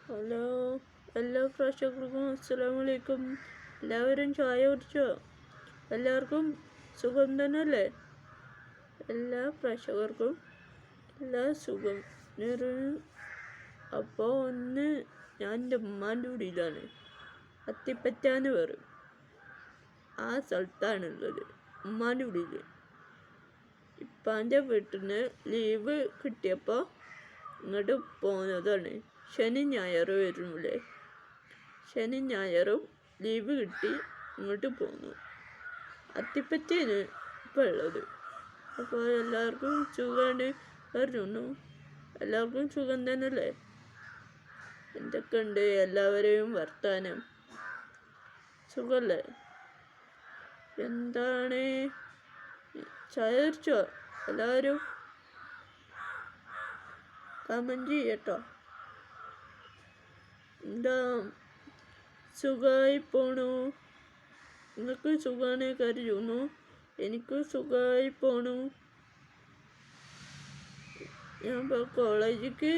Hello, എല്ലാ പ്രേക്ഷകർക്കും അസ്സലാമു അലൈക്കും. എല്ലാവരും ചായ കുടിച്ചോ? എല്ലാവർക്കും സുഖം തന്നെയല്ലേ? എല്ലാ പ്രേക്ഷകർക്കും എല്ലാ സുഖം. അപ്പോൾ ഞാൻ എൻ്റെ ഉമ്മാൻ്റെ വീടിലാണ്, അത്തിപ്പറ്റാന്ന് പറയും. ആ സ്ഥലത്താണുള്ളത്, ഉമ്മാൻ്റെ വീടിൽ. ഇപ്പാൻ്റെ വീട്ടിൽ നിന്ന് ലീവ് കിട്ടിയപ്പോൾ ഇങ്ങോട്ട് പോകുന്നതാണ്. ശനി ഞായർ വരുന്നില്ലേ, ശനി ഞായറും ലീവ് കിട്ടി ഇങ്ങോട്ട് പോന്നു. അത്തിപ്പറ്റയാണ് ഇപ്പോൾ ഉള്ളത്. അപ്പോൾ എല്ലാവർക്കും സുഖമാണ് പറഞ്ഞു. എല്ലാവർക്കും സുഖം തന്നെയല്ലേ? എന്തൊക്കെയുണ്ട് എല്ലാവരെയും വർത്താനം? സുഖമല്ലേ? എന്താണ് ചായ കുടിച്ചോ? എല്ലാവരും കമൻറ്റ് ചെയ്യട്ടോ. എന്താ സുഖമായി പോണു? നിങ്ങൾക്ക് സുഖമാണ് കരുതുന്നു. എനിക്ക് സുഖമായി പോണു. ഞാൻ ഇപ്പോൾ കോളേജിലേക്ക്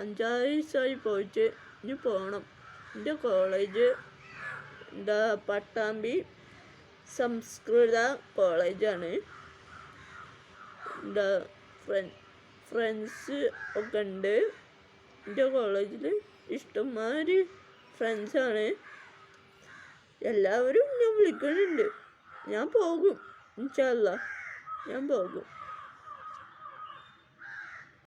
5-6 ദിവസമായി പോയിട്ട് ഇനി പോകണം. എൻ്റെ കോളേജ് പട്ടാമ്പി സംസ്കൃത കോളേജാണ്. ഫ്രണ്ട്സ് ഒക്കെ ഉണ്ട്. എൻ്റെ കോളേജിൽ ഇഷ്ടംമാതിരി ഫ്രണ്ട്സാണ്. എല്ലാവരും ഞാൻ വിളിക്കുന്നുണ്ട്. ഞാൻ പോകും, ഇൻഷാ അല്ലാ ഞാൻ പോകും.